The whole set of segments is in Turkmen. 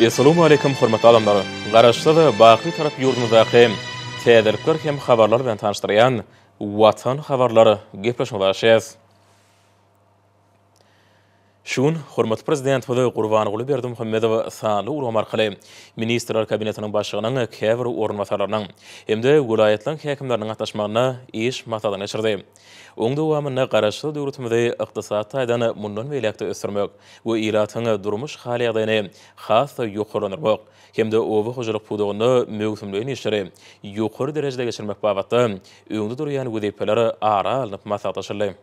Assalamu alaikum hormatly adamlar. Garaşda da baqy tarap ýurdumyzdaky täzelikler hem habarlar bilen tanışdyrýan Watan habarlary gepleşmä başlaýas. Şun hormatly prezident Hoda Gurbanyguly Berdimuhammedow sanly urum arkaly ministrler kabinetiniň başlygynyň käbir orunbatarlarynyň hemde welaýetlaryň häkimleriniň gatnaşmagyna iş matadan geçirdi. Oň dowamyna garaşly döwletimizde ykdysat taýdany mundan beýlekde ösürmek we iratyny durmuş halyagyny has ýokarlanyrmak hemde owy hojalyk pudugyny mögümlüğin işleri ýokary derejede geçirmek babatda öňde durýan wedepeleri ara alınıp masataşyldy.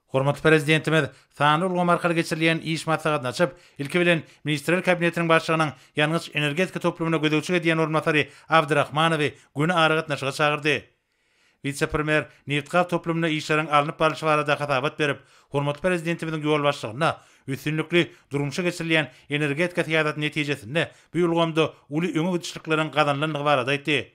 Hormatly prezidentimiz sanly ulgam arkaly geçirilýän iş maslahatyny açyp, ilki bilen ministrler kabinetiniň başlygynyň ýalňyz energetika toplumyna gödäwçi edýän ornatary Abdurrahmanowy güni aragatnaşyga çagyrdy. Vice-premier Neftkaz toplumyna işleriň alınıp baryşy barada hatabat berip, hormatly prezidentimiziň ýol başlygyna üstünlikli durmuşa geçirilýän energetika syýasatynyň netijesinde bu ulgamda uly öňe gidişlikleriň gazanlandygy barada aýtdy.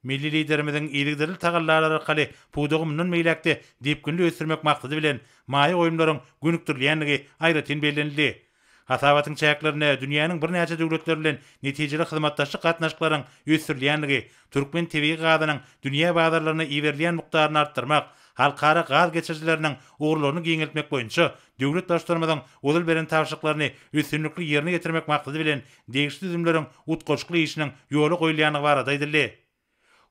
Milli liderimiziň iýligdiril tagallary arkaly puwdugymyň meýlekde depkinli ösürmek maksady bilen maýy oýumlaryň günükdirlýänligi aýratyn bellenildi. Hasabatyň çäklerine dünýäniň bir näçe döwletleri bilen netijeli hyzmatdaşlyk gatnaşyklaryň ösürilýänligi, Türkmen TV gazynyň dünýä bazarlaryna iýerilýän mukdaryny artdyrmak, halkara gaz geçirjileriniň ugurlaryny giňeltmek boýunça döwlet başlarymyzyň odul beren tawşyklaryny üstünlikli ýerine getirmek maksady bilen degişli düzümleriň utgoşkly işiniň ýoly goýulýanyny barada aýdyldy.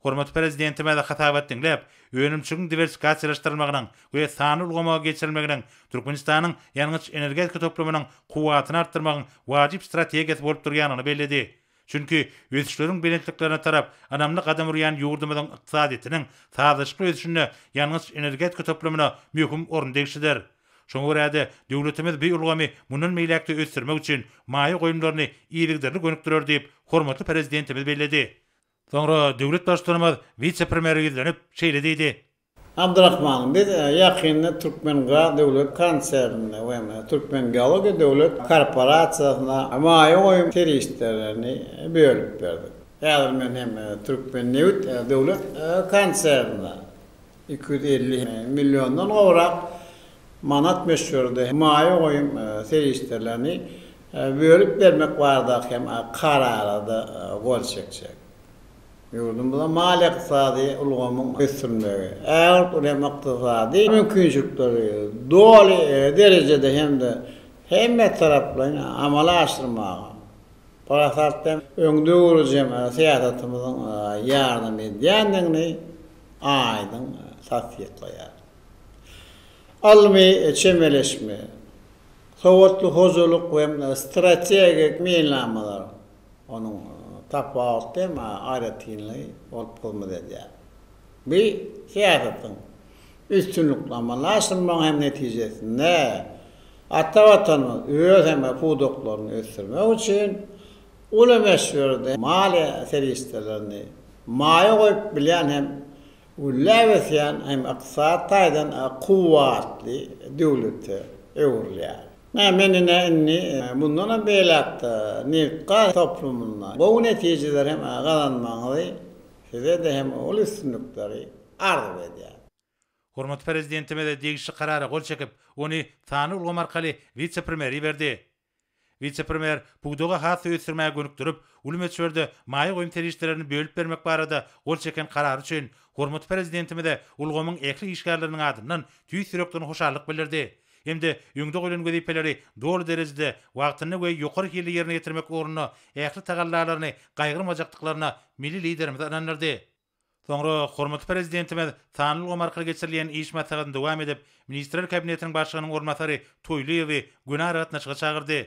Hormatly prezidentime de hatabat dinläp, önümçüň diversifikasiýalaşdyrylmagynyň we sanly ulgama geçirilmeginiň Türkmenistanyň ýalňyz energetika toplumynyň kuwatyny artdyrmagyň wajyp strategiýasy bolup durýanyny bellädi. Çünki ösüşleriň belentliklerine tarap anamly gadam urýan ýurdumyzyň ykdysadyetiniň sazyşly ösüşine ýalňyz energetika toplumyna möhüm orun degişidir. Şoňa görä döwletimiz bu ulgamy mundan meýlekde ösürmek üçin maýy goýumlaryny iýligdirli gönükdirýär diýip hormatly prezidentimiz bellädi. Sonra döwlet başlarymyz vice-premier ýüzlenip şeýle diýdi. Abdurrahman biz ýakynda Türkmen Gaz döwlet konsernine we Türkmen Geologiýa döwlet korporasiýasyna maýy goýum teristlerini bölüp berdik. Häzir men hem Türkmen Neft döwlet konsernine 250 milyondan gowrak manat meşhurdy maýy goýum teristlerini bölüp bermek barada hem kararda gol çekjek. Ýurdumyzda maliýe ykdysady ulgamyň ösürmegi, äger ulem ykdysady mümkinçilikleri doly derejede hemde hemme taraplaryny amala aşdyrmagy, parasatdan öňde urjam syýasatymyzyň ýardym edýändigini aýdyn sasyýetleýär. Almy çemeleşme, sowatly hojalyk we strategik meýlanmalar onuň tapawatda aýratynly bolup bolmady diýär. Bu syýasatyň üstünliklemalaşdyrmagyň hem netijesinde atawatanyň öz hem puwduklaryny ösürmek üçin uly meşhurdy maliýe serişdelerini maýy goýup bilen hem ullawsyan hem ykdysat taýdan kuwatly döwlete öwrülýär. Menine inni bundan beýlekde Neftkaz toplumyna bu netijeler hem gazanmagy size de hem ol üstünlikleri arz edýär. Hormatly prezidentime de degişli karara gol çekip, ony sanly ulgam arkaly vice-premier berdi. Vice-premier puwduga has ösürmäge gönükdirip, uly meçherde maýy goýum terişlerini bölüp bermek barada gol çeken karar üçin hormatly prezidentime de ulgamyň ekli işgärleriniň adyndan tüý sürekden hoşallyk bildirdi. Hemde öňde goýulan wezipeleri dogry derejede wagtyny we ýokary hili ýerine getirmek ugruna ähli tagallalaryny gaýgyrmajakdyklaryna milli liderimiz anandyrdy. Soňra hormatly prezidentimiz sanly ulgam arkaly geçirilýän iş maslahatyny dowam edip, ministrler kabinetiniň başlygynyň ornatary Toýlyewy güni aragatnaşyga çagyrdy.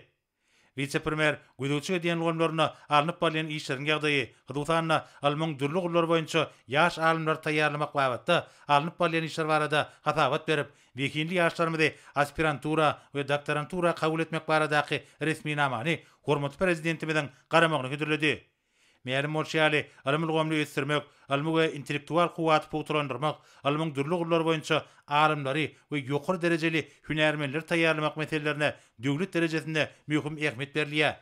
Vice-premier gödäwçi edýän ulgamlaryna alınıp barýan işleriň ýagdaýy, hyzmatanyna almaň dürli gullar boýunça ýaş alymlar taýýarlamak babatda alınıp barýan işler barada hatabat berip, wekinli ýaşlarymyzy aspirantura we doktorantura kabul etmek baradaky resmi namany hormatly prezidentimiziň garamagyna götürildi. Meýerim bolşýaly alymly gomly ösürmek, almy we intellektual kuwaty puwturandyrmak, alymyň dürli gullar boýunça alymlary we ýokary derejeli hünärmenler taýýarlamak meselelerine döwlet derejesinde möhüm ähmiýet berilýär.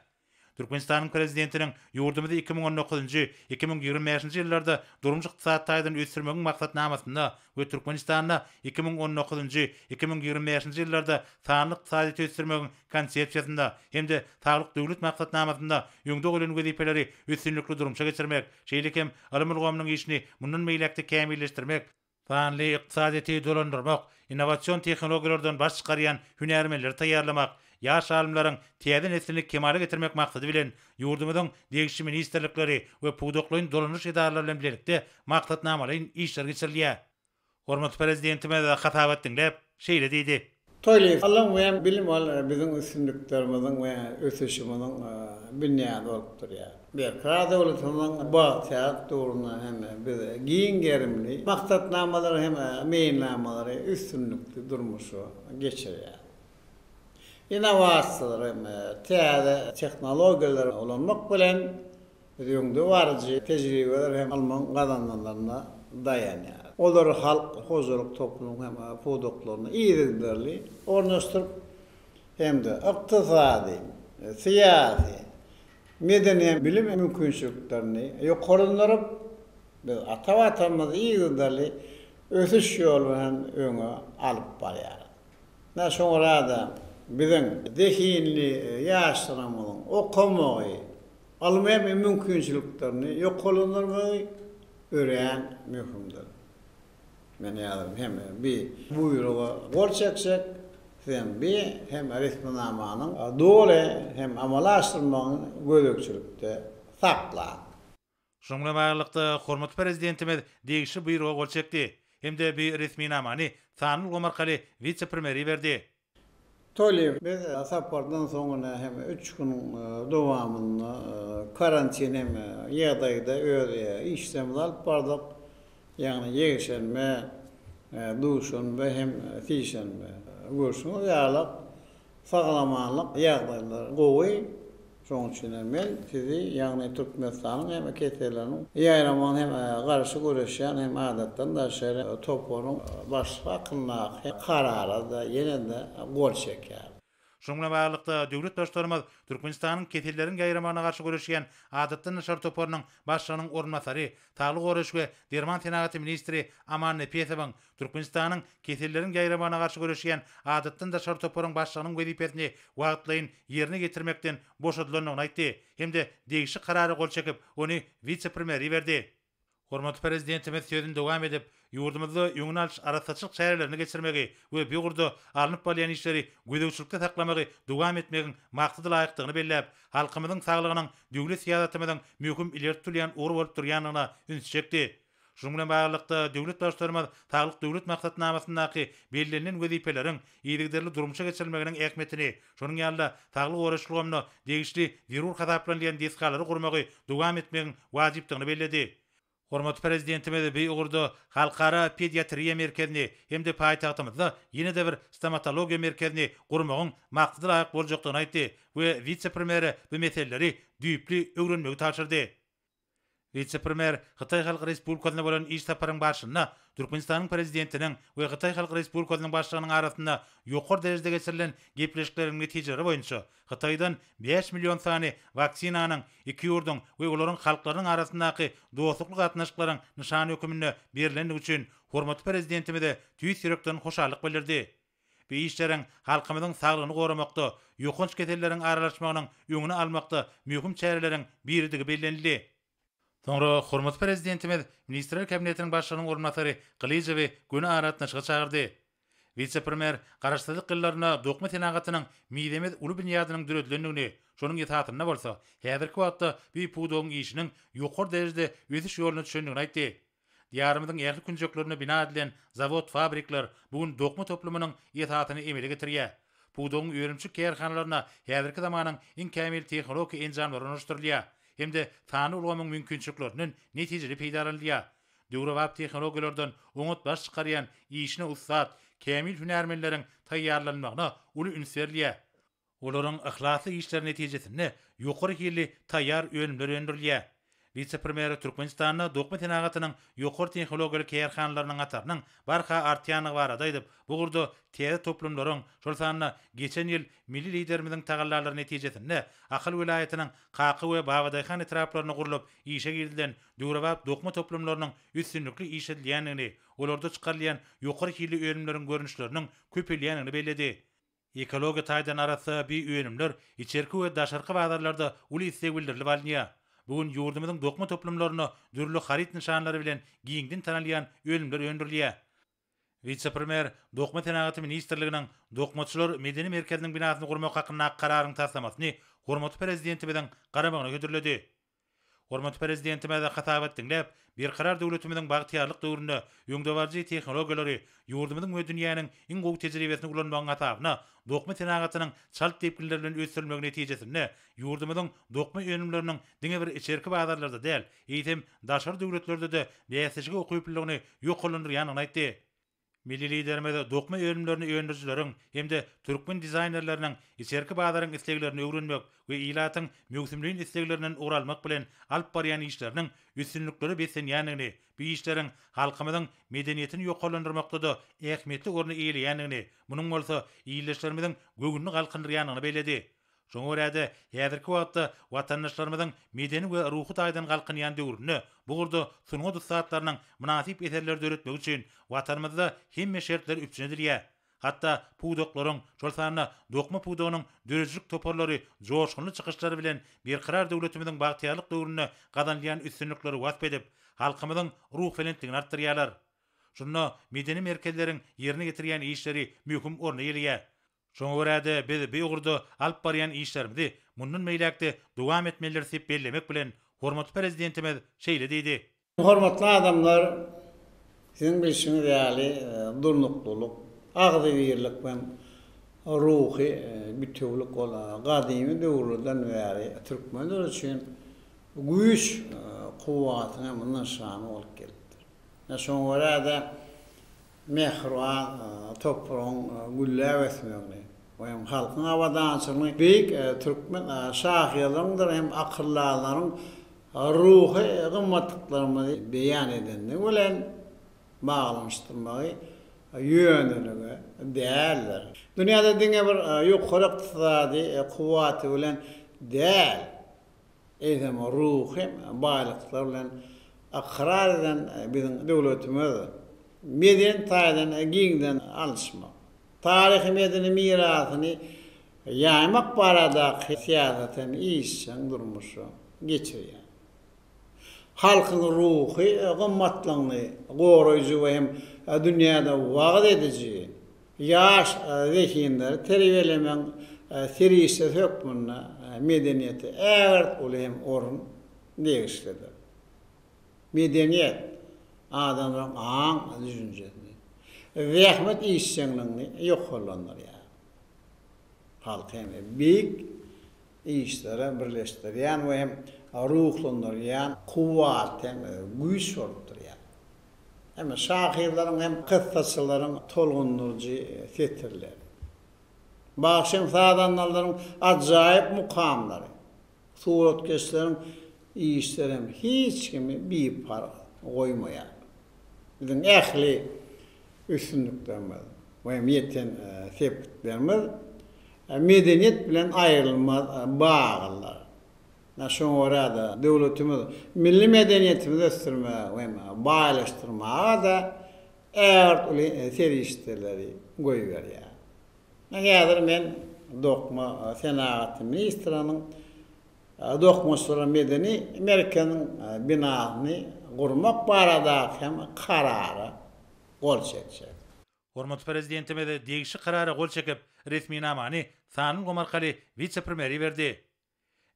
Türkmenistan'ın prezidentinin yurdumuzda 2019-2025 ýyllarda durmuş ykdysat taýdan ösürmegiň maksatnamasynda we Türkmenistan'da 2019-2025 ýyllarda sanlyk ykdysat ösürmegiň konsepsiýasynda hemde saglyk döwlet maksatnamasynda ýöňde bolan wezipeleri üstünlikli durumça geçirmek, şeýlekem alymyl gowamynyň işini mundan meýlekde kämilleşdirmek, sanly ykdysaty dolandyrmak, innowasion tehnologiýalardan baş çykarýan hünärmenleri taýýarlamak, ýaş alimlaryň täze neslini kemale getirmek maksady bilen ýurdumyzyň degişli ministrlikleri we puwdoklaryň dolanyş edarlary bilen birlikde maksatnamalaryň işler geçirilýär. Hormatly prezidentime de hatabat dinlep şeýle diýdi. Toyly Allah'ın ve bilim ol bizim üstünlüklerimizin ve ösüşümüzün bünyadi olup durýar. Bir kırada olutunun bağıtiyat doğruna hem bir giyin gerimli maksatnamaları hem meyilnamaları üstünlükli durmuşu geçirýär. İnovasyonlar hem täze teknologiýalar ulanmak bilen ýöňde barjy tejribeler hem alman gazananlaryna dayanýar. Olar halk, hozurluk toplum hem puwdoklaryny iýerli ornaşdyryp hem de ykdysady, siýasy, medeni bilim mümkinçiliklerini ýokaryndyrıp biz ata-watanymyzy iýerli ösüş ýolunyň öňe alyp barýar. Näme şoňra biziň dehinli ýaşlarymyzyň okamagy, almaýan mümkinçiliklerini ýokalyndyryp ören mühimdir. Men ýaly hem bir buýruga gol çeksek, hem resmnamanyň dole hem amalaşdyrmagyň gödekçilikde saklan. Şoňla baglykda hormatly prezidentimiz degişli buýruga gol çekdi. Hemde bir resminamany Sanul Gomarkaly vice-primeri berdi. Toyly biz sapardan soňra hem 3 gün dowamyny karantin hem ýagdaýda öýe işlemler alyp bardyk. Yani yeşenme, duşunma hem tişenme, görüşme ýalyk saglamanlyk ýagdaýlar gowy. Şoň üçin men sizi ýagny Türkmenistanyň hem keteleriň ýaýraman hem garşy göreşýän hem adatdan da şeýle topunyň başga kılnak karara da ýene-de gol çekýär. Şoňla baglykda döwlet başlarymyz Türkmenistanyň ketelleriň gaýramana garşy görüşýän adatdan naşar topornyň başlygynyň ornmasary, Taglyk Goreş we Derman Tenagaty ministri Aman Nepesewiň Türkmenistanyň ketelleriň gaýramana garşy görüşýän adatdan naşar topornyň başlygynyň wezipesini wagtlaýyn ýerine getirmekden boşadylynyny aýtdy. Hemde degişli karary gol çekip ony vice-primeri berdi. Hormatly prezidentimiz sözüne dowam edip, ýurdumyzda ýöňüne alyş arasaçylyk şäherlerini geçirmegi we bir gurda alınıp bolýan işleri gödekçilikde saklamagy dowam etmegiň maksady laýykdygyny belläp, halkymyzyň saglygynyň döwlet siýasatymyzyň möhüm ileri tutulýan ugur bolup durýanyna üns çekdi. Şoň bilen baglykda döwlet başlarymyz saglyk döwlet maksatnamasyndaky belirlenen wezipeleriň ýerigderli durmuşa geçirilmeginiň ähmiýetini, şonuň ýanynda saglyk goreşlygymyny degişli zerur hasaplanýan desgalary gurmagy dowam etmegiň wajypdygyny bellädi. Hormatly prezidentimiz bir ugurda halkara pediatriýa merkezini hemde paýtagtymyzda ýene-de bir stomatologiýa merkezini gurmagyň maksady laýyk boljakdygyny aýtdy we vice-primeri bu meseleleri düýpli öwrenmegi taşyrdy. Vice-premier Xitay Halk Respublikasyna bolan iş saparyň başynda Türkmenistanyň prezidentiniň we Xitay Halk Respublikasynyň başlygynyň arasynda ýokary derejede geçirilen gepleşikleriň netijeleri boýunça Xitaydan 5 million sany vaksinanyň iki ýurdun we olaryň halklarynyň arasyndaky dostluk gatnaşyklaryň nişany hökümine berilendigi üçin hormatly prezidentimize tüýs ýürekden hoşallyk bildirdi. Bu işleriň halkymyzyň saglygyny goramakda, ýokunç ketelleriň aralaşmagynyň öňüni almakda möhüm çäreleriň biridigi bellenildi. Soňra hormatly prezidentimiz Ministrler Kabinetiniň başlygynyň ornmasary Gylyjewi güni aratnaşyga çagyrdy. Vice-premier garaşdyrlyk gyllaryna dokma tenagatynyň miýdemiz uly binýadynyň düredlendigini, şonuň ýetatyna bolsa, häzirki wagtda bu puwdogyň işiniň ýokary derejede ösüş ýoluny düşündigini aýtdy. Diyarımyzyň ýerli künjeklerine bina edilen zavod, fabrikler bugün dokma toplumynyň ýetatyny emele getirýär. Puwdogyň öýrençik kärhanalaryna häzirki zamanyň iň kämil tehnologik enjamlary ornaşdyrylýar. Hemde sany ulgamyň mümkinçilikleriniň netijeli peýdalanylýar. Döwrewap tehnologiýalardan oňat baş çykarýan işine ussat, kämil hünärmenleriň taýýarlanmagyna uly üns berilýär. Olaryň ihlasly işler netijesinde ýokary hili taýýar öňümler öndürilýär. Vice-premier Türkmenistan'da dokma tenagatının yokor texnologiyalik kerhanlarynyň atarının barha artýanygy barada edip, bu gurdu teri toplumlaryň şol sanna geçen ýyl milli liderimiziň tagallarlary netijesinde Akyl vilayatynyň Qaky we Babadaýhan etraplaryna gurulyp işe girdilen döwrebap dokma toplumlarynyň üstünlükli iş edilýänini, olarda çykarylýan ýokary hili öýünleriň görnüşleriniň köpelýänini bellädi. Ekologiýa taýdan arasy bir öýünler içerki we daşarky bazarlarda uly istek bildirilip alınýar. Bugün yurdumyzyň dokma toplumlaryna dürli harit nişanlary bilen giňden tanalýan öýünler öňdürilýär. Vice-premier Dokma Tenagaty Ministrliginiň Dokmaçylar Medeni Merkeziniň binasyny gurmak hakynda kararyny taslamasyny hormatly prezidentimiziň garamagyna götürildi. Hormatly prezidentimize hatabat dinläp, bir karar döwletimiziň bagtyarlyk döwründe ýöňdebarjy tehnologiýalary ýurdumyzyň we dünýäniň iň gowy tejribesini kullanmagyň hasabyna dokma tenagatynyň çalt tepkileri bilen öýtürilmegi netijesinde ýurdumyzyň dokma öýünleriniň diňe bir içerki bazarlarda däl, eýtem daşary döwletlerde de beýsejige okuyplygyny ýokalandyrýanyny aýtdy. Milli liderimiz dokma öýünlerini öýündirjileriň hemde türkmen dizaynerleriniň içerki bazaryň isleglerini öwrenmek we ilatyň mögsümliğin isteglerinden uralmak bilen alyp barýan işleriniň üstünlükleri besenýänini, bu işleriň halkymyzyň medeniýetini ýokalandyrmakda da ähmiýetli orny eýleýänini, munyň bolsa iýleşlerimiziň gögünni galkındyrýanyny bellädi. Şoňa görä-de häzirki wagtda watandaşlarymyzyň medeni we ruhy taýdan galkynýan döwrüne bu gurda sunma dussatlarynyň münasip eserler döretmek üçin watanymyzda hemme şertler üpjünedilýär. Hatda pudoklaryň, şol sanna dokma pudogynyň dörejlik toparlary joşgunly çykyşlary bilen bir karar döwletimiziň bagtyarlyk döwrüne gadanlayan üstünlikleri wasp edip, halkymyzyň ruh felentligini artdyrýarlar. Şunda medeni merkezleriň ýerine getirýän işleri möhüm orna gelýär. Şoňa görä-de biz bu ugurda alyp barýan işlerimizi mundan meýlekde dowam etmeleri sep bellemek bilen hormatly prezidentimiz şeýle diýdi. Hormatly adamlar, sizin bilişiniz ýaly durnukluluk, agdywirlik bilen ruhy bütünlük bola gadymy döwürden bäri türkmenler üçin güýç kuwatyna mundan şamy bolup geldi. Şoňa görä-de mehruan toprağın güllä wesmegini we halkyň awadançylygyny beýik türkmen şahyalaryň hem akyllarlaryň ruhy gymmatlyklaryny beýan edende bilen baglanşdyrmagy ýöneligi däller. Dünýäde diňe bir ýokary ykdysady kuwaty bilen däl. Eýdem ruhy baýlyklar bilen akrar eden biziň döwletimiz meden taýdan giňden alışmak. Tarihi medeni mirasyny ýaymak baradaky siýasatyň işçiň durmuşy geçirýär. Halkyň ruhy gymmatlygyny goraýjy we hem dünýäde wagt edici ýaş zehinler terbiýelemek serýise hökmüne medeniýeti ägert ulem orun degişledi. Medeniýet adamlaryň aň düşünjesini, rahmet işçiňliňi ýokalandyrýar. Halkyň beýik işlere birleşdirýän we hem ruhlandyrýan kuwaty güýç bolupdyrýar. Hem şahyrlaryň hem kyssaçylaryň tolgundyrjy fetirleri. Başyň sadanlaryň ajaýyp mukamlary, suratkeşleriň işleri hiç kimi bir para koymayan. Bizim ehli üstünlüklerimiz ve miyeten sepetlerimiz medeniyet bilen ayrılmaz bağlılar. Şoňa görä-de döwletimiz milli medeniyetimizi ösdürmäge we baýlaşdyrmaga da ýerli serişleri goýberýär. Häzir men dokma Senagat ministriniň Dokmaçylar Medeni Merkeziniň binasyny gurmak barada hem karary gol çekjek. Hormatly prezidentimiz degişi karary gol çekip resmi namany Sanyl Gomarkaly vice-premieri berdi.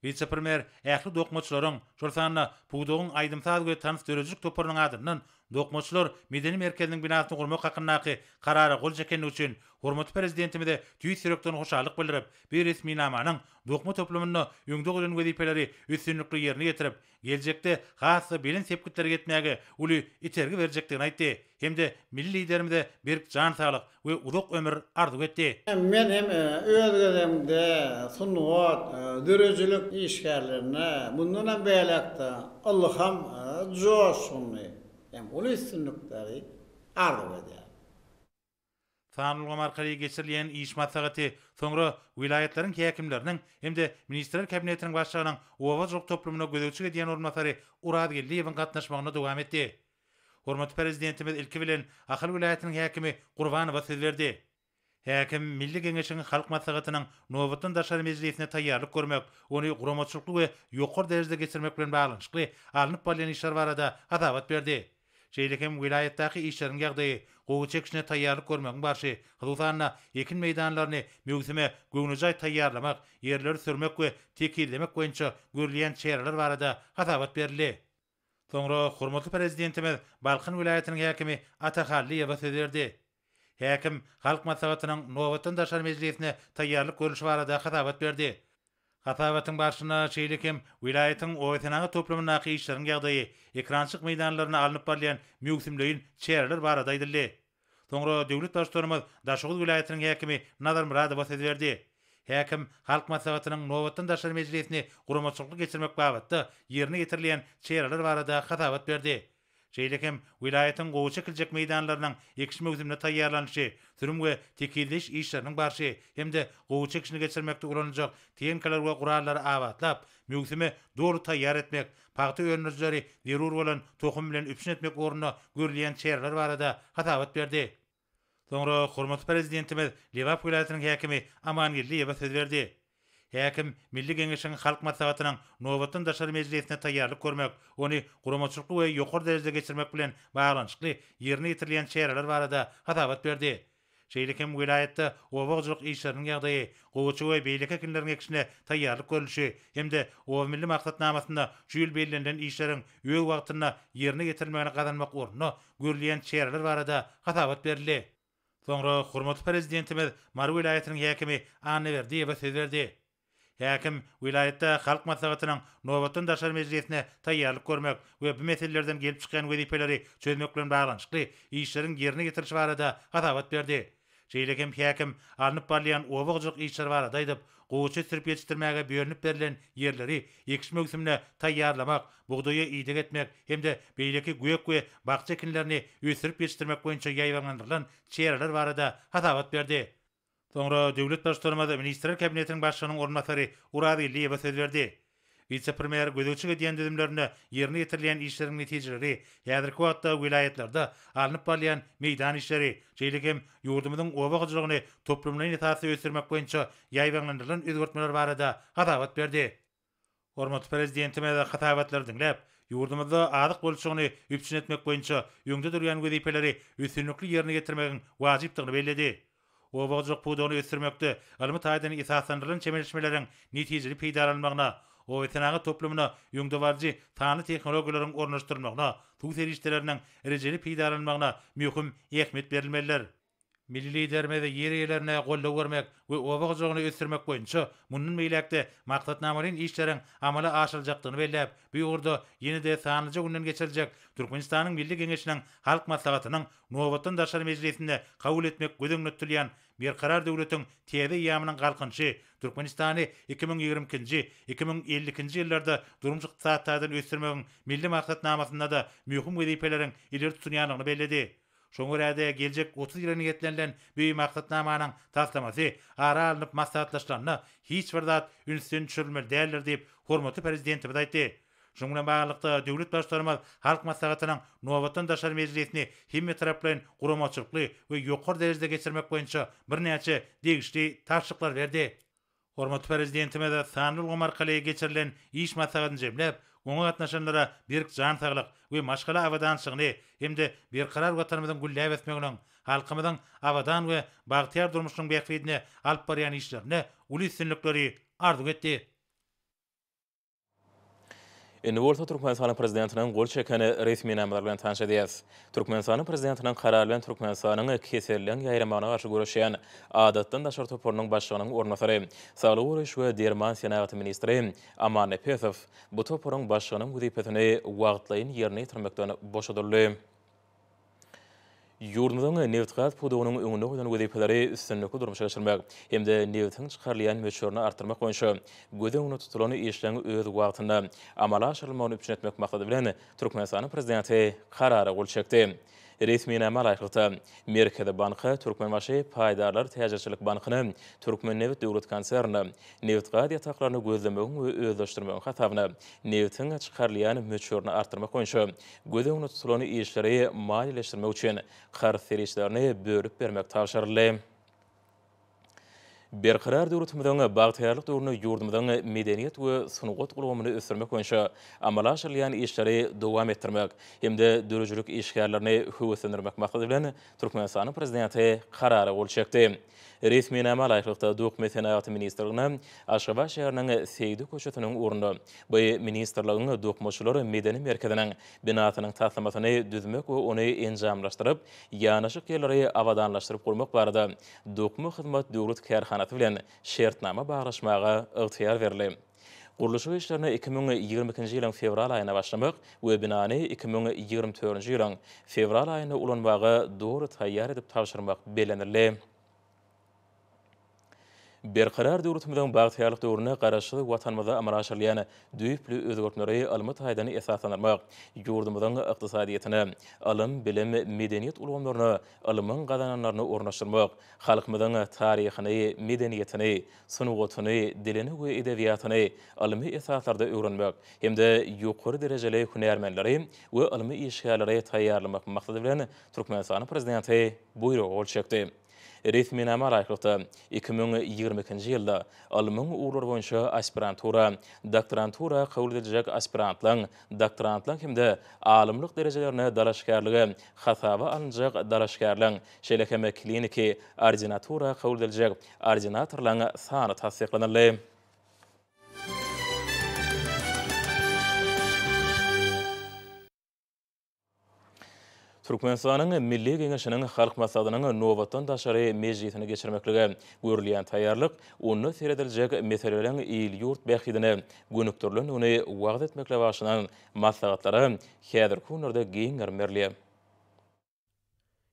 Vice-premier ähli dokmaçylaryň şol sanna pudogyň aýdymsaz we tanys dörejlik toparynyň adyndan Dokmaçylar medeni merkeziniň binasyny gurmak hakyndaky karara gol çekeni üçin hormatly prezidentimize tüýs ýürekden hoşallyk bildirip, bir resmi namanyň dokma toplumyny ýöňde golan wezipeleri üstünlikli ýerine getirip, geljekde hasy bilen sepkitleri getmäge uly itergi berjekdigini aýtdy. Hemde milli liderimize berk jan saglyk we uzak ömür arzu etdi. Men hem özgelemde sunwat, dörejilik işgärlerine bundan beýlekde Allaham joşuny hem uly üstünlikleri arzu edýär. Sanly markaly geçirilýän iş maslahaty soňra vilayatlanyň häkimleriniň hemde ministrler kabinetiniň başçylygynyň owajyk toplumyna gödekçi edýän ornatary Urad Geldiýewiň gatnaşmagyna dowam etdi. Hormatly prezidentimiz ilki bilen Ahal vilayatynyň häkimi Gurbanowa söz berdi. Häkim Milli Geňeşiň halk maslahatynyň nowatdan daşary mejlisine taýýarlyk görmek, ony guramaçylyk we ýokary derejede geçirmek bilen baglanşykly alınıp bolýan işler barada adabat berdi. Şeýlekem wilayatdaky işleriň ýagdaýy, gowy çekişine taýýarlyk görmegiň barşy, hususan ekin meýdanlaryny möwsime göwnüjay taýýarlamak, ýerleri sürmek we tekillemek boýunça görülýän çäreler barada adabat berildi. Soňra hormatly prezidentimiz Balkyn wilayatynyň häkimi Atahalliýew söz berdi. Häkim halk maslahatynyň nowatdan daşary mejlisine taýýarlyk görüşi barada adabat berdi. Hatawatyň başyna şeýlekem wilayatyň oýtanagy toplumynyň işleriň ýagdaýy, ekrançyk meýdanlaryna alınıp barýan möwsümleýin çäreler barada aýdyldy. Soňra döwlet başçylygymyz Daşoğul wilayatynyň häkimi Nazar Muradow söz berdi. Häkim halk maslahatynyň nowatdan daşary mejlisini guramaçylyk geçirmek babatda ýerine getirilýän çäreler barada hatabat berdi. Şeýlekem wilayatyň gowy çekiljek meýdanlarynyň ekşi möwsümine taýýarlanyşy, sürüm we tekilliş işleriniň barşy hemde gowy çekişini geçirmekde ulanjak teňkeler we gurallary abatlap, möwsüme dogry taýýar etmek, paýty öňürleri zerur bolan tohum bilen üpşin etmek ornuna görülýän çäreler barada hatabat berdi. Soňra hormatly prezidentimiz Lewap wilayatynyň häkimi Amangelliýew söz berdi. Häkim Milli Geňeşiň halk maslahatynyň nowatdan daşary mejlisine taýýarlyk görmek, ony guramaçylyk we ýokary derejede geçirmek bilen baglanşykly ýerine getirilýän çäreler barada hatabat berdi. Şeýlekem wilayatda owajylyk işleriniň ýagdaýy, gowçy we beýlek ekinleriň ekşine taýýarlyk görülşi hemde owa milli maksatnamasynda şu ýyl bellenlen işleriň öýe wagtyna ýerine getirilmegine gadanmak ornuna görülýän çäreler barada hatabat berildi. Soňra hormatly prezidentimiz Mar wilayatynyň häkimi Anneberdiýew söz berdi. Häkim wilayatda halk maslahatynyň nowatdan daşary mejlisine taýýarlyk görmek we bu meselelerden gelip çykan wezipeleri çözmek bilen baglanşykly işleriň ýerine getirişi barada adabat berdi. Şeýlekem häkim alınıp barýan owagjyk işler barada aýdyp, gowçy sürüp ýetişdirmäge beýlenip berilen ýerleri ekşi möwsümine taýýarlamak, bugdaýa iýdek etmek hemde beýleki güýek we bagça ekinlerini ösürip ýetişdirmek boýunça ýaýwanlandyrylan çäreler barada adabat berdi. Soňra döwlet başçylygymyz ministrler kabinetiniň başçylygynyň ornatary Urad Geldiýew söz berdi. Vice-premier gödekçi edýän düzümlerine ýerine getirilýän işleriň netijeleri häzirki wagtda wilayatlarda alınıp barýan meýdan işleri, şeýlekem ýurdumyzyň owagjylygyny toplumyň esasy ösürmek boýunça ýaýwanlandyrylan özgertmeler barada adabat berdi. Hormatly prezidentimiz hatabatlar dinläp, ýurdumyzda adyk bolşugyny üpşin etmek boýunça ýöňde durýan wezipeleri üstünlikli ýerine getirmegiň wajypdygyny bellädi. Owajyk puduny ösürmekde almy taýdan esaslandyrylan çemelişmeleriň netijeli peýdalanmagyna, oýtanagy toplumyna ýöňde barjy sany tehnologiýalaryň ornaşdyrylmagyna, tuý serişleriniň erejeli peýdalanmagyna möhüm ähmiýet berilmeliler. Milli liderimiz ýerlerine gollap bermek we owagjygyny ösürmek boýunça munun meýlekde maksatnamalaryň işleriň amala aşyryljakdygyny belläp, bu ýurda ýene-de sanyjy günden geçirijek Türkmenistanyň Milli Geňeşiniň halk maslahatynyň nowatdan daşary mejlisinde kabul etmek gödüňle tutilýän bir karar döwletiň täze ýamynyň galkynşy Türkmenistany 2020-2050 ýyllarda durumjyk saatlardan ösürmegiň milli maksatnamasynda da möhüm wezipeleriň ileri tutunýanlygyny belledi. Şoňa görä geljek 30 ýyla niýetlenilen bu maksatnamanyň taslamasy ara alınıp maslahatlaşylanna hiç bir zat ünsün düşürilmeli däldir diýip hormatly prezidentimiz aýtdy. Şoňa bilen baglykda döwlet başçylygymyz halk maslahatynyň nowatdan daşary mejlisini hemme taraplan guramaçylykly we ýokary derejede geçirmek boýunça birnäçe degişli taşyklar berdi. Hormatly prezidentimiz sanly gomarkaly geçirilen iş maslahatyny jemläp, oňa gatnaşanlara berk jan saglyk we maşgala awadançygyny hemde bir karar watanymyzyň gülläp etmeginiň, halkymyzyň awadan we bagtyar durmuşynyň beýikligine alyp barýan işlerine uly üstünlikleri arzu etdi. Indi bolsa Türkmenistan prezidentinin gol çekeni resmi nämeler bilen tanış edýäs. Türkmenistan prezidentinin karary bilen Türkmenistanyň keserlen ýaýramana garşy görüşýän adatdan daşar topornyň başlygynyň ornatary, saglyk uruş we derman senaty ministri Aman Epesow bu toporyň başlygynyň wüzipetini wagtlaýyn ýerine ýetirmekden boşadyldy. Yurdumyzyň neft-gaz pudugynyň öňünde goýan wüzipeleri üstünlikli durmuşa geçirmek hemde neftiň çykarlaýan möçürini artyrmak boýunça göz öňünde tutulan işlerini öz wagtynda amala aşyrylmagyny üçin etmek maksady bilen Türkmenistanyň prezidenti karary gol çekdi. Resmi näme laýykda Merkezi Banky Türkmenbaşy Paýdarlar Täjirçilik Bankyny Türkmen Neft Döwlet Konserni neft-gaz ýataklaryny gözlemegiň we özleşdirmegiň hasabyna neftiň çykarlaýan möçürini artyrmak boýunça göz öňünde tutulan işleri maliýeleşdirmek üçin garşy serişlerini bölüp bermek tapşyryldy. Berqarar döwletimiziň bagtyrlyk döwrüne ýurdumyzyň medeniýet we sunugat gulgamyny ösürmek boýunça amala aşyrylýan işleri dowam etdirmek hemde döwletçilik işgärlerini höwetlendirmek maksady bilen Türkmenistanyň prezidenti karary gol çekdi. Resmi näme laýykda Dokument Senaty ministrligine Aşgabat şäheriniň Seydi köçetiniň urundy. Bu ministrligiň dokmaçylary medeni merkeziniň binasynyň taslamatyny düzmek we ony enjamlaşdyryp, ýanaşyk ýerleri awadanlaşdyryp gurmak barada dokma hyzmat döwlet kärhanasy bilen şertnama baglaşmaga ygtyýar berildi. Guruluşy işlerini 2022-nji ýylyň fevral aýyna başlamak we binany 2024-nji ýylyň fevral aýyna ulanmagy dogry taýýar edip tapşyrmak belenildi. Berqarar döwletimiziň bagtyrlyk döwrüne garaşy watanymyza amala aşyrylýan düýpli özgörtmeleri almy taýdany esaslandyrmak, ýurdumyzyň ykdysadyýetini, alym, bilim, medeniýet ulgamlaryny, alymyň gazananlaryny ornaşdyrmak, halkymyzyň taryhyny, medeniýetini, sunugatyny, dilini we edebiýatyny almy esaslarda öwrenmek hemde ýokary derejeli hünärmenleri we almy işgärleri taýýarlamak maksady bilen Türkmenistanyň prezidenti buyruk gol çekdi. Resmi näme laýykda 2022-nji ýylda alymyň uğurlary boýunça aspirantura, doktorantura kabul ediljek aspirantlaryň, doktorantlaryň hemde alymlyk derejelerini dalaşgarlygy, hasaba alınjak dalaşgarlygyň, şeýle kliniki ordinatura kabul ediljek ordinatorlaryň sany tasdiklanyldy. Türkmenistanyň Milli Geňeşiniň halk maksadynyň nowatdan daşary mejlisini geçirmekligi görülýän taýýarlyk, onu serediljek meseleleriň il ýurt bähidine gönükdirilen ony wagt etmekle başlanan maslahatlary häzirki günlerde giňer merli.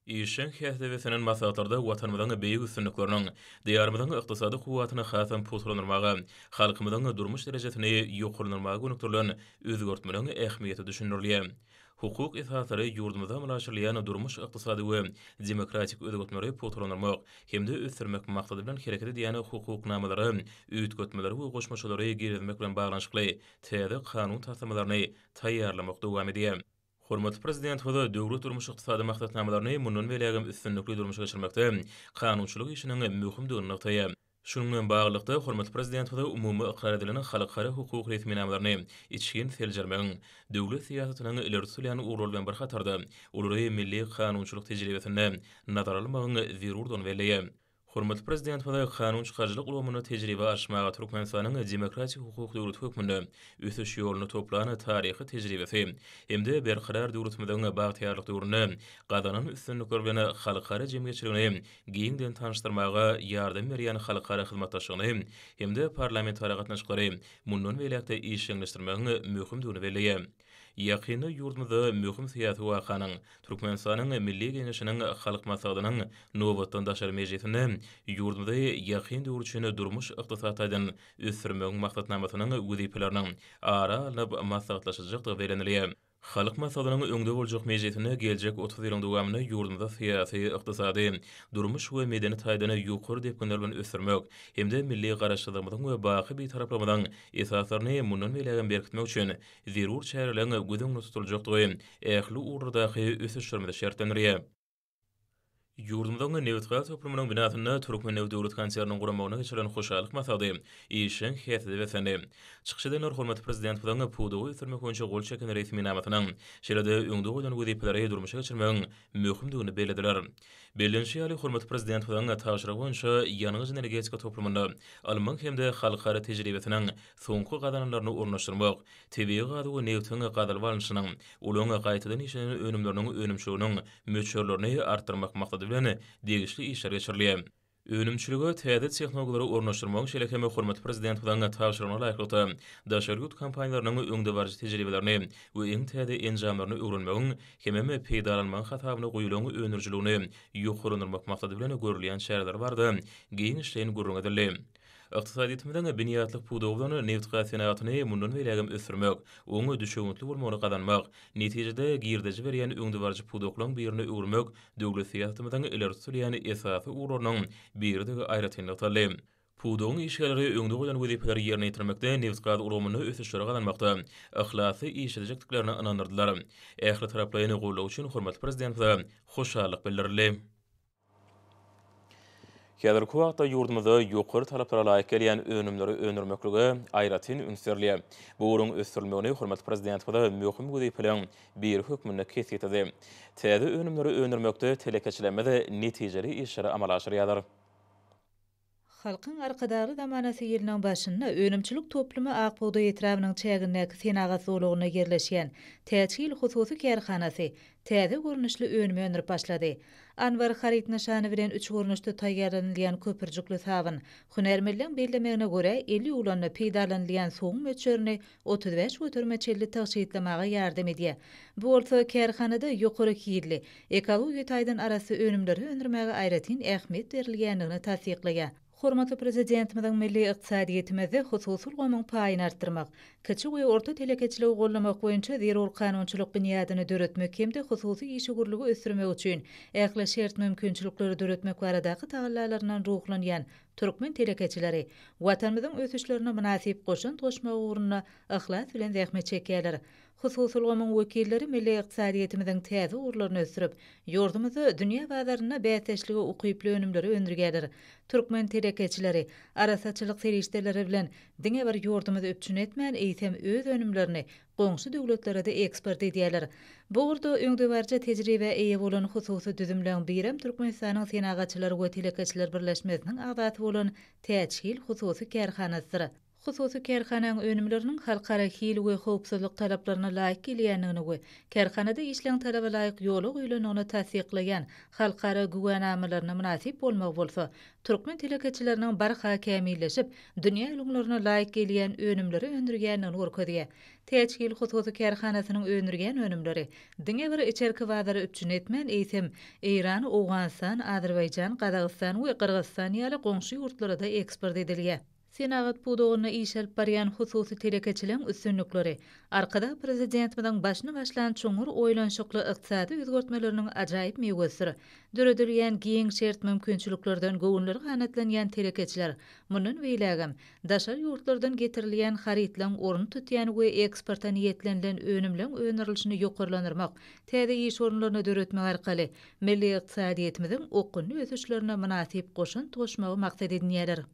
İşin häzibesinin maslahatlarda watanymyzyň beýik üstünlikleriniň, diýarymyzyň ykdysady kuwatyny hasam putulanyrmagy, halkymyzyň durmuş derejesini ýokarlandyrmagy gönükdirilen özgörtmeleň ähmiýeti düşünülýär. Hukuk esasları ýurdumyzda amalaşyrylýan durmuş ykdysady we demokratik özgörtmeleri putulanyrmak hemde ösürmek maksady bilen hereket edýän hukuknamalary, üýtgetmeleri we goşmaçylary girizmek bilen baglanşykly täze kanun tasdimlaryny taýýarlamak dowam edýär. Hormatly prezident we döwlet durmuş ykdysady maksatnamalaryny mundan belägem üstünlikli durmuşa geçirmekde kanunçylyk işiniň möhümdigini noktaýar. Şunun bilen baglykda hormatly prezident we umumy ikrar edilen halkara hukuk resminamalaryny içkin seljermegiň döwlet siýasatynyň ileri sürýän uğurlar bilen bir hatarda ulary milli kanunçylyk tejribesinde nazar almagyň zerurdan belli. Hormatly prezident we kanun çykarjylyk ulgamyny tejribe aşmaga Türkmenistanyň demokratik hukuk döwleti hökmünde ösüş ýoluny toplany taryhy tejribesi hemde berqarar döwletimiziň bagtyrlyk döwrüne gazanan üstünlikler bilen halkara jemgyýetçiligini giňden tanışdyrmaga ýardam berýän halkara hyzmatdaşlygyny hemde parlamentary gatnaşyklary mundan beläkde işleňleşdirmegiň möhümdigini belli. Ýakyny ýurdumyzda möhüm syýasy wakanyň Türkmenistanyň Milli Geňeşiniň halk maksadynyň nowatdan daşary mejlisinde ýurdumyzda ýakyn döwrçüne durmuş ykdysadydan ösürmegiň maksatnamasynyň wüzipelerini ara alyp maslahatlaşyjak berenilýär. Halk maksadynyň öňde boljak mejlisine geljek 30 ýylyň dowamyny ýurdumyzda syýasy, ykdysady, durmuş we medeni taýdany ýokary depkinler bilen ösürmek hemde milli garaşdyrmyň we baky bir taraplamyň esaslaryny mundan belägem berkitmek üçin zerur çärelerini göz öňünde tutuljakdygy ähli uğurdaky ösüşdirmede şertlenýär. Yurdumdan Nevtgal toplumynyň binasyny Türkmen Döwlet Kanseriniň guramagyna geçiren hoşalyk masady işin hiyetde wesende. Çykşyda nur hormat prezident bilen pudugy ýetirmek boýunça gol çeken resmi namatynyň şeride öňde goýan wezipelere durmuşa geçirmegiň möhümdigini belediler. Bellenşi ýaly hormat prezident bilen taşryk boýunça ýanyňyz energetika toplumyny alman hemde halkara tejribesiniň soňky gadanlaryny ornaşdyrmak, tebii gady we newtiň gadal balynyşynyň ulaňa gaýtadan işiniň önümleriniň önümçülüğiniň möçörlerini artdyrmak maksady bilen degişli işler geçirilýär. Önümçülüge täze tehnologiýalary ornaşdyrmak şeýle hormat prezident bilen taşrygyna laýyklykda daşargut kampaniýalarynyň öňde barjy tejribelerini we iň täze enjamlaryny öwrenmegiň hemem peýdalanmaň hatabyny goýulan önürçiligini ýokurlandyrmak maksady bilen görülýän şäherler bardy. Giň işleýän gurrun edildi. Iqtisadiýetimiň biniýatlyk pudugyny neft gasynatyny mundan belägem ösürmek, oňa düşüwüntli bolmagyny gadanmak, netijede girdeji berýän öňde barjy puduklaryň birini öwürmek döwlet syýasatymyň ileri sürýän esasy uranyň biri de aýratynlyk taly. Pudugyň işleri öňde goýan wezipeleri ýerine ýetirmekde neft gaz urumyny ösüşlere gadanmakda ihlasy iş edecekliklerini inandyrdylar. Ähli taraplaryny goýlaw üçin hormat prezident hoşallyk bildirdi. Häzirki wagtda ýurdumyzda ýokary talaplara laýyk gelýän önümleri önürmekligi aýratyn ünsürli. Bu urun ösürilmegini hormat prezident bilen möhüm wezipeleň bir hökmüne kesýetdi. Täze önümleri önürmekde telekeçilemede netijeli işleri amal aşyrýar. Halkyň arkadary zamanasy ýylynyň başynda önümçilik toplumy Akbuğda etrabynyň çägindäki Senagat zowlugyna yerleşýän Täçil hususy kärhanasy täze görnüşli önüme önürip başlady. Anwar Harit nişany bilen 3 görnüşde taýýarlanylýan köpürjükli sabyn hünermeliň bellemegine görä 50 ulanyny peýdalanylýan soň möçörüni 35 götürmeçelli taşyýatlamaga ýardam edýär. Bu bolsa kärhanada ýokary kiyirli ekologiýa taýdan arasy önümleri önürmäge aýratyn ähmiýet berilýändigini tasdikleýär. Hormatly prezidentimiň milli iqtisadiýetimizi hususul goýmaň paýyny artdyrmak, kiçik we orta telekeçiligi gollamak boýunça zerur kanunçylyk binýadyny döretmek hemde hususy işgürlügi ösürmek üçin ähli şert mümkinçilikleri döretmek baradaky tagallalaryndan ruhlanýan Türkmen telekeçileri watanymyzyň ösüşlerine münasip goşun toşmak uğruna ihlas bilen zähmet çekýärler. Hususul goýmaň wekilleri milli iqtisadiýetimiziň täze urlaryny ösürip, ýurdumyzy dünýä bazaryna bäteşligi ukyply önümleri öndürýärler. Türkmen telekeçileri arasaçylyk serişdeleri bilen diňe bir ýurdumyzy öpçün etmän eýsem öz önümlerini goňşy döwletlere de eksport edýärler. Bu urda öňde barja tejribe eýe bolan hususy düzümleň birem Türkmenistanyň senagatçylary we telekeçiler birleşmesiniň agdaty bolan Täçil hususy kärhanasydyr. Hususy kärhanaň önümleriniň halkara hili we howpsuzlyk talaplaryna laýyk gelýändigini we kärhanada işleň talaba laýyk ýola goýulanyny tasdikleýän halkara güwänamalaryna münasip bolmak bolsa, Türkmen telekeçileriniň barha kämilleşip, dünýä ýolunlaryna laýyk gelýän önümleri öndürýändigini görkezýär. Täçil hususy kärhanasynyň öndürýän önümleri diňe bir içerki bazary öpçün etmän eýsem Eýran, Owganistan, Azerbaýjan, Gazagystan we Kyrgyzstan ýaly goňşy ýurtlara da eksport edilýär. Senagat pudugyny iş alyp barýan hususy telekeçiliň üstünlikleri, arkada prezidentimiň başyna başlan çoňur oýlanşykly ykdysady özgertmeleriniň ajaýyp meýwesiri, döredilýän giň şert mümkinçiliklerden göwnleri ganatlanýan telekeçiler, munun beýlägem, daşar ýurtlardan getirilýän haritlaň orun tutýan we eksporta niýetlenilen önümleň önerilişini ýokurlandyrmak, täze iş orunlaryny döretmek arkaly milli ykdysadyýetimiziň okunly ösüşlerine münasip goşun toşmagy maksat edilýär.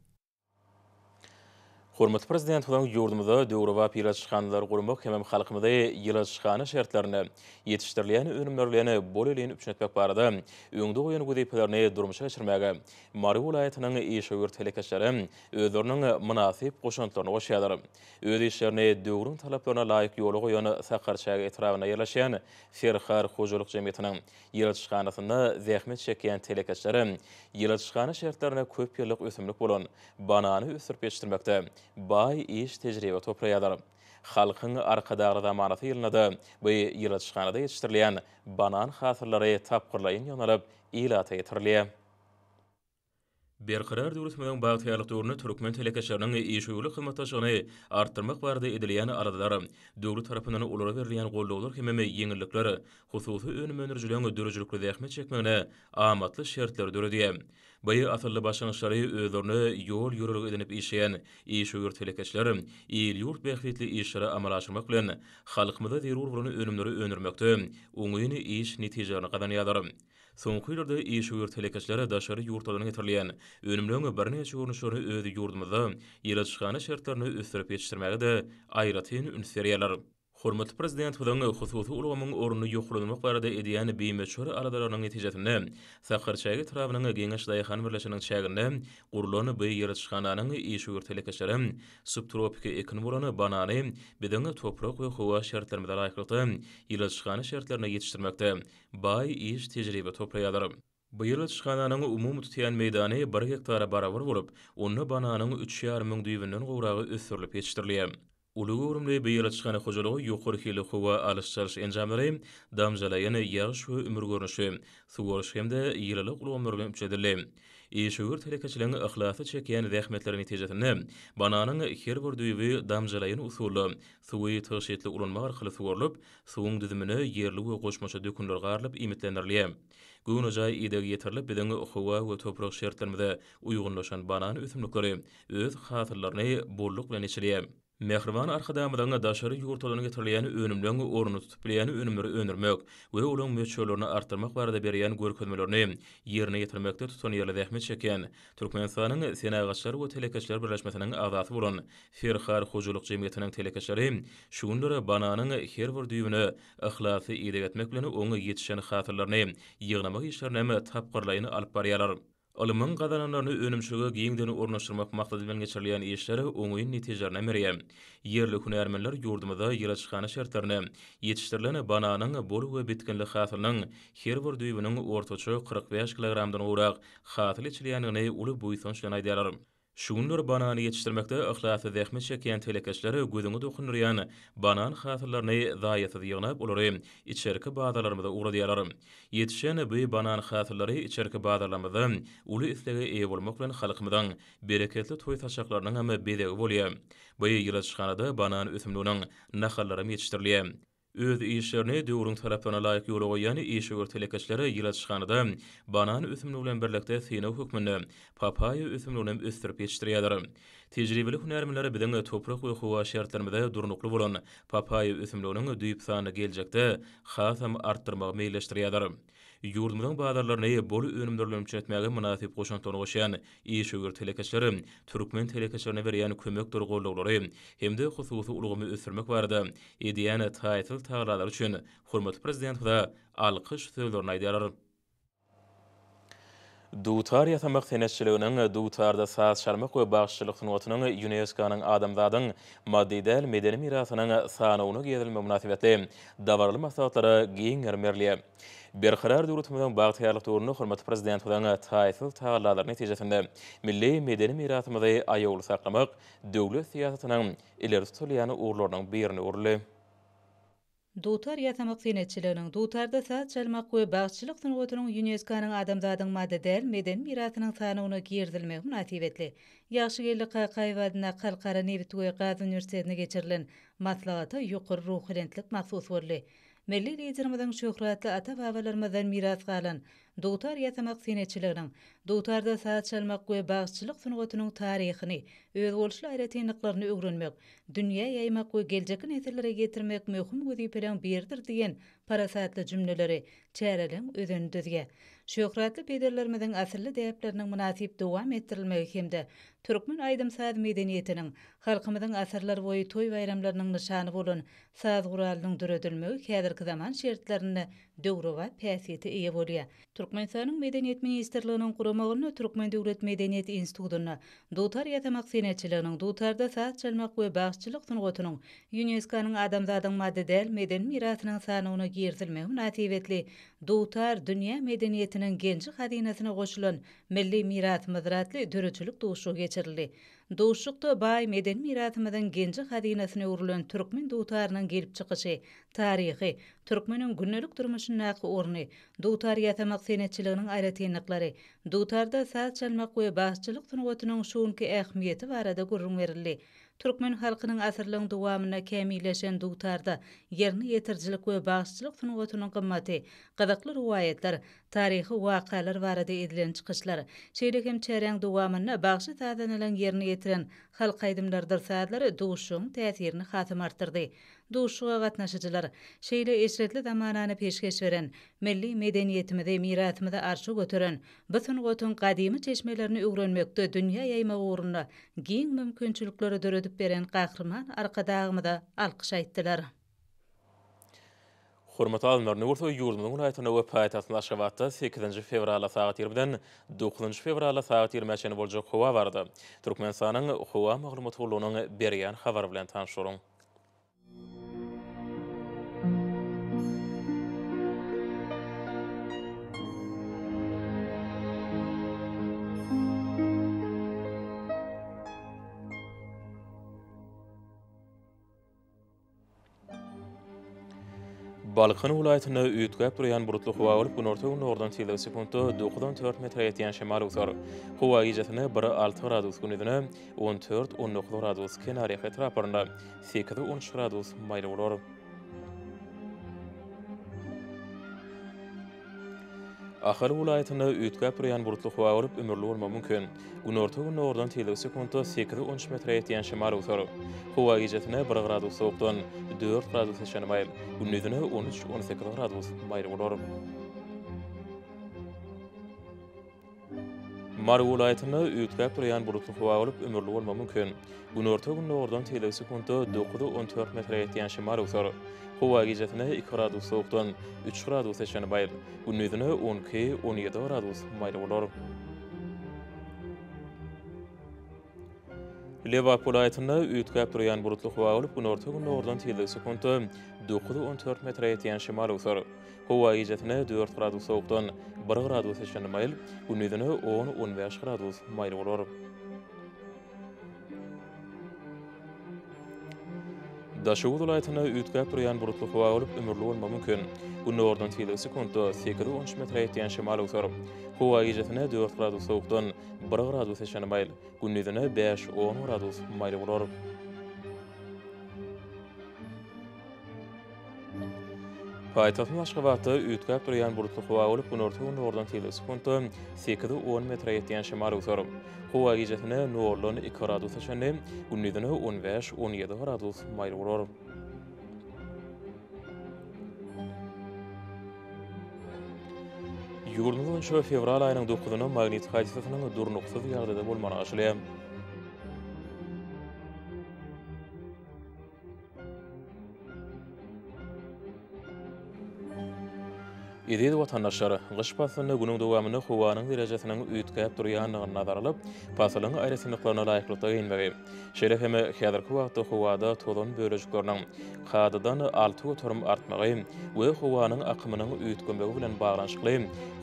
Hormatly prezident bilen ýurdumyzda döwre piraçxanalar gurmak hem halkymyzda ýylaçxana şertlerini ýetişdirilýän önümlerini bol elin üçnetmek barada öňde goýan wezipelerini durmuşa geçirmäge Mary welaýatynyň işgür telekeçileri özleriniň münasip goşuntlaryny goşýarlar. Öz işlerini döwrüň talaplaryna laýyk ýola goýan Sakarçaga etrabyna ýerleşýän Ferhar Hojalyk Jemgyýetining ýylaçxanasyna zähmet çekýän telekeçileri ýylaçxana şertlerine köp ýyllyk ösümlik bolan banany ösürip ýetişdirmekde bay iş tejribe toplaýarlar. Halkyň arkadaky zamanasy ýylynda bu ýylaçxanada ýetişdirilýän banan hasyrlary tapgyrlaýyn ýonalyp ilata getirilýär. Berqarar döwletimiň bagtyrlykdygyny türkmen telekeşleriniň işgüli hyzmatdaşlygyny artdyrmak barada edilen aradalar döwlet tarapyndan olara berilýän gollawlar hemme ýeňillikler, hususy önüme önerjilen dörejlikli zähmet çekmegine amatly şertler döredýär. Baý asylly başlanýşlary özlerini ýol ýürürlük edinip işeýän işgüli telekeşler il ýurt bähritli işlere amal aşyrmak bilen halkymyza zerur bolan önümleri önermekde oňyny iş netijelerini gazanýarlar. Soňky ýyllarda işgüli telekeşlere daşary ýurtlaryna getirilýän önümlüğün bir neçe görünüşleri özü yurdumuzda ýylyçyşgany şertlerini ösdürip ýetişdirmäge de aýratyn ünseriýerler. Hormatly prezident bilen hususy ulgamyň oruny ýoklanmak barada edýän beýmeçür aradalarynyň netijesinde Sakarçagy tarabynyň Geňeş Daýhan birleşiginiň çäginde gurulan bu ýylyçyşganyň işgür telekeşleri subtropik eklim bolany banany bideňe toprak we howa şertlerine laýykly ýylyçyşgany şertlerine ýetişdirmekde baý iş tejribe toplaýarlar. Bu ýylyçyşganyň umumy tutýan meýdany 1 hektara barabar bolup, onu bananyň 3,5 müň düýbinden gowragy ösdürilip ýetişdirilýär. Ulugy urumly bu ýylyçyşgany hojalygy ýokary hili howa alışçylş enjamlary damjalaýan ýaş we ümür görnüşi, sugorş hemde ýylylyk ulgamlaryň üçedildi. Işgür telekeçiligiň ihlasy çekýän zähmetleri netijesinde bananyň her bir düýbi damjalaýan usuly suwy taşytly ulanma arkaly sugorulyp, suwuň düzümine ýerli we goşmaça dökünler garylyp imitlendirilýär. Güňejay idegi ýetirilip bideňe howa we toprak şertlerinde uýgunlaşan banan ösümlikleri öz hasyllaryny bolluk bilen içirýär. Mehriban arkadamydan daşary ýurtlaryna getirilýän önümlüň oruny tutup bilýän önümleri önermek we olaň meçhullerini artdyrmak barada berýän görkezmelerini ýerine ýetirmekde tutan ýerli zähmet çekýän Türkmenistanyň Senagatçylary we Telekeşler birleşmesiniň agzasy bolan Ferhar Hojulyk jemgyýetiniň telekeşleri şuňlara bananyň her bir düýbüne ihlasy ýetmek etmek bilen oňa ýetişen hasyllaryny ýygnamak işlerini tapgyrlaýyny alyp barýarlar. Alymyň gazananlaryny önümçülüge giňden ornaşdyrmak maksady bilen geçirilýän işleri oňuýyn netijelerini berýär. Yerli hunärmenler ýurdumyzda ýylyçyşgany şertlerini ýetişdirilen bananyň bol we bitkinlik hasylynyň her bir düýbüniň ortaça 45 kilogramdan gowrak hasyl içilýänini uly buýsonç bilen aýdýarlar. Şuňlar banany ýetişdirmekde ihlasy zähmet çekýän telekeşleri gözüňe dokunurýan banan hasyllaryny zaýatsız ýygnap olary içerki bazalarymyzda uğradýarlar. Ýetişen bu banan hasyllary içerki bazalarymyzda uly islige eýe bolmak bilen halkymyzyň bereketli toý taşaklarynyň hem bedegi bolýar. Bu ýylyçyşganyda banan ösümliginiň nahallary ýetişdirilýär. Öz işlerini döwrüň tarapyna laýyk ýola goýan işgür telekeşleri ýylyçyşganyda banan ösümligi bilen birlikde synaw hökmünde papaýa ösümligini ösdürip ýetişdirýärler. Tejribeli hunärmenler bideňe toprak we howa şertlerinde durnukly bolan papaýa ösümliginiň düýüp sany geljekde hasam artdyrmagy meýleşdirýärler. Ýurdumyň bazarlaryny bol önümlerle çetmäge münasip goşantony goşan işgür telekeşleri türkmen telekeşlerine berýän kömek durgulary hemde hususy ulgamy ösdürmek barada edýän taýytly taglalar üçin hormatly prezident we alkyş sözlerini aýdýarlar. Dutar ýatamak senetçiliginiň dutarda saz şarmak we bagşçylyk sunatynyň UNESCO-nyň adamzadyň maddi däl medeni mirasynyň sanawyna gezilme münasibetli dawarly maslahatlara giň ermerli. Berqarar döwletimiň bagtyrlykdygyny hormatly prezident bilen taýytly taglalar netijesinde milli medeni mirasymyzy aýaly saklamak döwlet siýasatynyň ileri tutulýan uğurlarynyň birini urly. Dutar ýatamak senetçiliginiň dutarda saz çalmak we bagçylyk sunatynyň UNESCO-nyň adamzadyň maddi däl medeni mirasynyň sanawyna girdilmegi münasibetli. Ýagşygellik Qaýwadyna Halkara Newit we Gazi Üniversitetine geçirilen maslahata ýokary ruhilentlik mahsus boldy. Milli liderimiziň şöhratly ata-babalarymyzdan miras galan dutar ýatamak senetçiliginiň dutarda saz çalmak we bagçylyk sunatynyň taryhyny, öz bolşy aýratynlyklaryny öwrenmek, dünýä ýaymak we geljek nesillere getirmek möhüm wezip bilen berdir diýen parasatly jümleleri çärelen özüni düzge. Şöhratly pederlerimiziň asylly däpleriniň münasip dowam etdirilmegi hemde türkmen aýdym saz medeniýetiniň halkymyzyň asyrlar boýy toý bayramlarynyň nyşany bolan saz guralynyň düredilmegi häzirki zaman şertlerini döwrüga päsiyeti eýe bolýar. Türkmenistanyň Medeniýet Ministrliginiň guramagyna Türkmen Döwlet Medeniýet Institutyna dutar ýatamak senetçiliginiň dutarda saz çalmak we bagçylyk sunatynyň UNESCO-nyň adamzadyň maddi däl medeni mirasynyň sanawyna girdilmegi münasibetli dutar dünýä medeniýetiniň genji hadinasyna goşulan milli miras mızratly dörüçülük duşu geçirildi. Duşukda bay medeni mirasymyzyň genji hazinasyna urulan türkmen dutarynyň gelip çykyşy, taryhy, türkmeniň günnelik durmuşynyň orny, dutar ýatamak senetçiliginiň aýratynlyklary, dutarda saz çalmak we başçylyk sunugatynyň şuňky ähmiýeti barada gurrun berildi. Türkmen halkynyň asyrlygyň dowamyna kämileşen dutarda ýerni ýetirjilik we başçylyk sunugatynyň gymmaty, gyzykly riwayetler, taryhy wakalar barada edilen çykyşlar, şeýlekem çäreň dowamyna bagşy sazanylan ýerni ýetiren halk aýdymlardyr sazlary duşuň täsirini hasym artdyrdy. Duşuga gatnaşyjylar şeýle eşretli zamanany peşkeş beren, milli medeniýetimizi, mirasymyzy arşa götüren, bu sunugatyň gadymy çeşmelerini öwrenmekde dünýä ýaýma uğruna giň mümkinçilikleri döredip beren gahrman arkadagymyza alkyş aýtdylar. Hormatly alymlar, Nurta ýurdumyň aýtyna we paýtagyň Aşgabatda 8-nji fevrala saat 20-den 9-njy fevrala saat 20-çe boljak howa bardy. Türkmenistanyň howa maglumatçylygynyň berýän habar bilen tanşyryň. Balkan vilayatyna üýtgäp durýan burutly howa bolup, günorta nordan tilde sekundda 9-4 metre ýetýän şemal utar. Howa gijetine 1-6 gradus günüdine 14-19 gradus kenary etraparynda 8-13 gradus maýly bolar. Ahal vilayatyna üýtgäp durýan burutly howa bolup, ömürli bolma mümkin. Günorta nordan tilde sekundda 8-13 metre ýetýän şemal utar. Howa gijetine 1 gradus sowukdan 4 gradus eşen maýl, gündüzine 13-18 gradus maýly bolar. Mary vilayatyna üýtgäp durýan burutly howa bolup, ömürli bolma mümkin. Günorta nordan tilde sekundda 9-14 metre ýetýän şemal utar. Howa gijetine 2 gradus sowukdan 3 gradus eşen maýl, gündüzine 12-17 gradus maýly bolar. Lewap vilayatyna üýtgäp durýan burutly howa bolup, günorta nordan tilde sekundda 9-14 metre ýetýän şemal utar. Howa gijetine 4 gradus sowukdan 1 gradus eşen maýl, gündüzine 10-15 gradus maýly bolar. Daşow vilayatyna üýtgäp durýan burutly howa bolup, ömürli bolma mümkin. Günordan tilde sekundda 8-13 metre ýetýän şemal utar. Howa gijetine 4 gradus sowukdan 1 gradus eşen maýl, gündüzine 5-10 gradus maýly bolar. Paýtagyň Aşgabatda üýtgäp durýan burutly howa bolup, günorta nordan tilde sekundda 8-10 metre ýetýän şemal utar. Howa gijetine 0-2 gradus eşen, gündüzine 15-17 gradus maýly bolar. Ýurdumyň şu fevral aýynyň 9-nyna magnetik hadisasynyň durnuksyz ýagdaýda bolmany aşylýar. Ýa-da watandaşlar gyş pasyny günüň dowamyny howanyň derejesiniň üýtgäp durýanlygyny nazar alyp, pasylyň aýratynlyklaryna laýyklykda gynmegi. Şeýle hem häzirki wagtda howada tozan bölejikleriniň hadadan 6 göterim artmagy we howanyň akymynyň üýtgenmegi bilen baglanşykly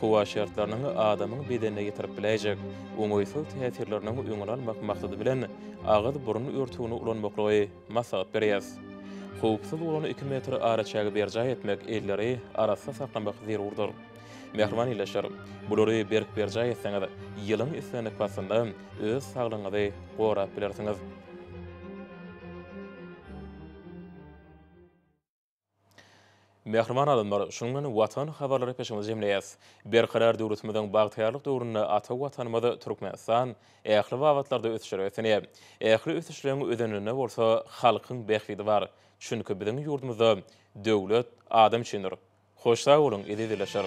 howa şertleriniň adamyň bedenine ýetirip biläjek oňoýsuz täsirleriniň öňüne almak maksady bilen agyz burun örtügini ulanmaklygy maslahat berýär. Howpsuz bolan 2 metr araçagy berjay etmek elleri arasynda saklamak zerurdur. Mehriban ýylaşar, bulary berk berjay etseňiz, ýylyň islenek pasynda öz saglygyňyzy gorap bilersiňiz. Mehriban adamlar, şundan watan habarlary peşiňize jemleýäs. Berkarar döwletimiziň bagtyarlyk döwründe ata watanymyzy Türkmenistan ähli wagtlarda ösüşýär etýär. Ähli ösüşleriň ödenine bolsa halkyň behfidi bar. Çünki biziň ýurdumyzda döwlet adam üçindir. Hoş sag bolun, edi dileşer.